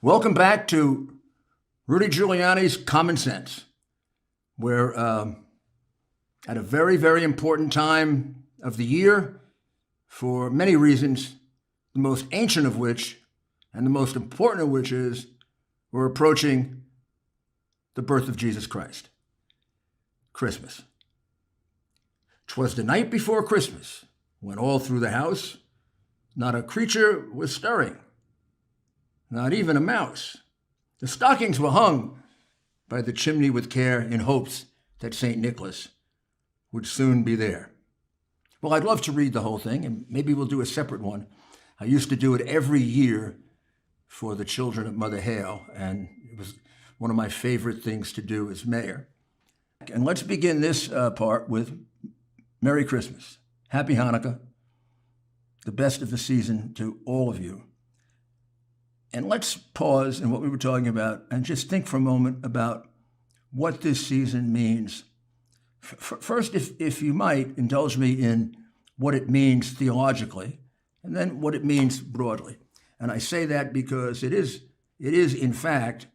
Welcome back to Rudy Giuliani's Common Sense. We're at a very, very important time of the year for many reasons, the most ancient of which and the most important of which is we're approaching the birth of Jesus Christ, Christmas. 'Twas the night before Christmas, when all through the house not a creature was stirring, not even a mouse. The stockings were hung by the chimney with care in hopes that St. Nicholas would soon be there. Well, I'd love to read the whole thing, and maybe we'll do a separate one. I used to do it every year for the children at Mother Hale, and it was one of my favorite things to do as mayor. And let's begin this part with Merry Christmas, Happy Hanukkah, the best of the season to all of you. And let's pause in what we were talking about and just think for a moment about what this season means. First, if you might, indulge me in what it means theologically, and then what it means broadly. And I say that because it is in fact,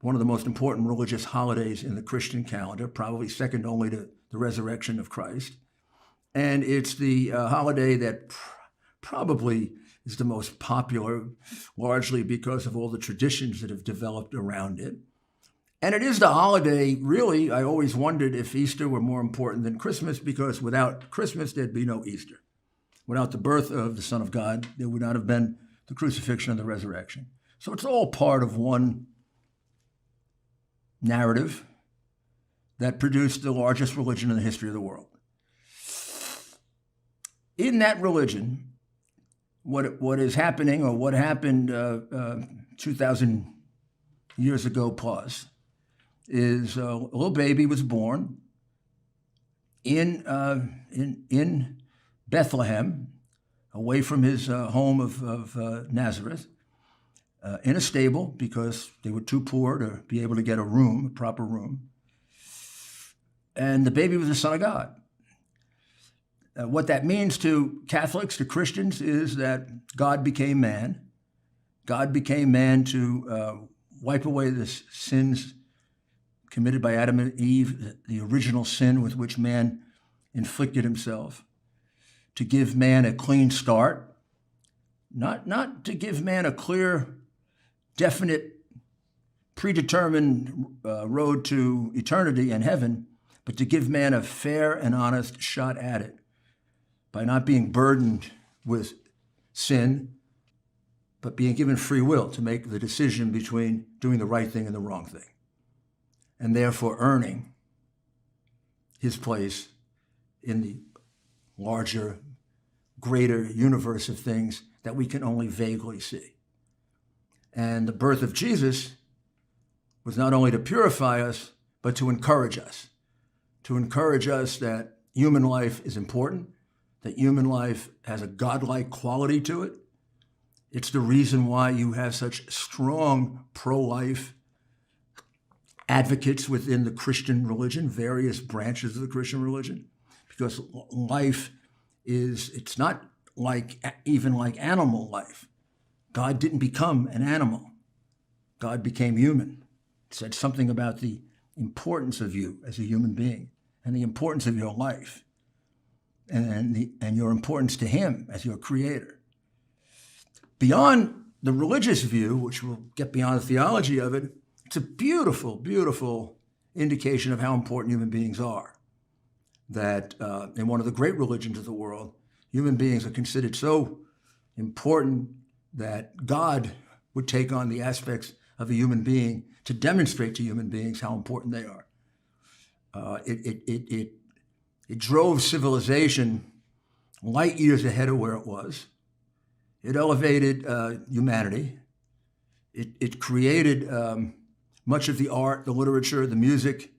one of the most important religious holidays in the Christian calendar, probably second only to the resurrection of Christ. And it's the holiday that probably is the most popular, largely because of all the traditions that have developed around it. And it is the holiday, really, I always wondered if Easter were more important than Christmas, because without Christmas, there'd be no Easter. Without the birth of the Son of God, there would not have been the crucifixion and the resurrection. So it's all part of one narrative that produced the largest religion in the history of the world. In that religion, what is happening, or what happened 2,000 years ago plus, is a little baby was born in Bethlehem, away from his home of Nazareth, in a stable because they were too poor to be able to get a proper room. And the baby was the Son of God. What that means to Catholics, to Christians, is that God became man. God became man to wipe away the sins committed by Adam and Eve, the original sin with which man inflicted himself, to give man a clean start, not to give man a clear, definite, predetermined road to eternity and heaven, but to give man a fair and honest shot at it, by not being burdened with sin, but being given free will to make the decision between doing the right thing and the wrong thing, and therefore earning his place in the larger, greater universe of things that we can only vaguely see. And the birth of Jesus was not only to purify us, but to encourage us that human life is important, that human life has a godlike quality to it. It's the reason why you have such strong pro-life advocates within the Christian religion, various branches of the Christian religion, because life it's not even like animal life. God didn't become an animal. God became human. It said something about the importance of you as a human being and the importance of your life, and your importance to him as your creator. Beyond the religious view, which we'll get beyond the theology of it, it's a beautiful, beautiful indication of how important human beings are. That in one of the great religions of the world, human beings are considered so important that God would take on the aspects of a human being to demonstrate to human beings how important they are. It drove civilization light years ahead of where it was. It elevated humanity. It created much of the art, the literature, the music,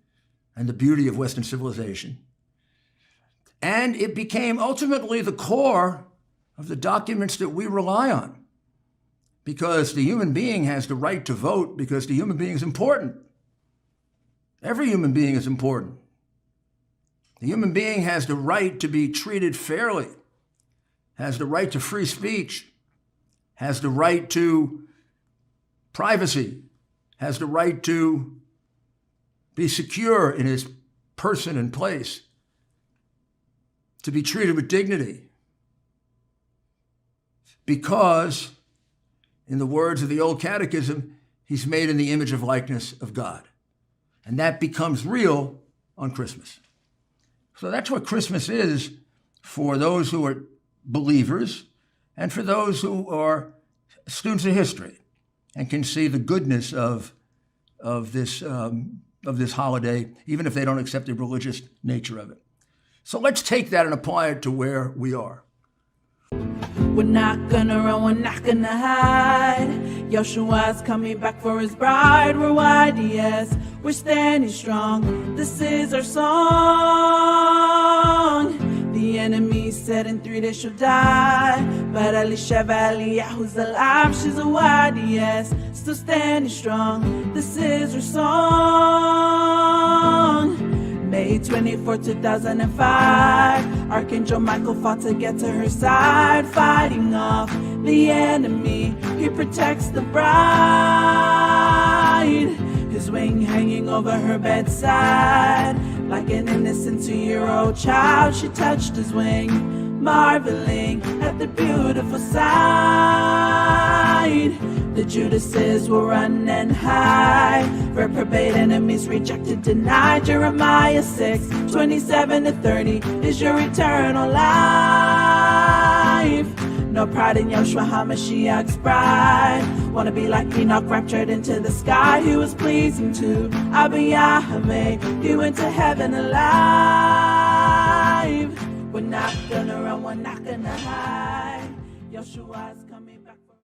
and the beauty of Western civilization. And it became ultimately the core of the documents that we rely on, because the human being has the right to vote because the human being is important. Every human being is important. The human being has the right to be treated fairly, has the right to free speech, has the right to privacy, has the right to be secure in his person and place, to be treated with dignity. Because, in the words of the Old Catechism, he's made in the image of likeness of God. And that becomes real on Christmas. So that's what Christmas is for those who are believers and for those who are students of history and can see the goodness of this holiday, even if they don't accept the religious nature of it. So let's take that and apply it to where we are. We're not gonna run, we're not gonna hide. Yahushua's coming back for his bride. We're YDS, we're standing strong. This is our song. The enemy said in 3 days she'll die, but Yahu's alive. She's a YDS, still standing strong. This is her song. May 24, 2005, Archangel Michael fought to get to her side, fighting off the enemy. He protects the bride. His wing hanging over her bedside, like an innocent 2-year-old child. She touched his wing, marveling at the beautiful sight. The Judases will run and hide, reprobate enemies rejected, denied. Jeremiah 6, 27-30 is your eternal life. No pride in YAHUSHUA HA MASHIACH's bride. Wanna be like Enoch, raptured into the sky. He was pleasing to Abba Yahweh. He went to heaven alive. We're not gonna run, we're not gonna hide. Yahushua's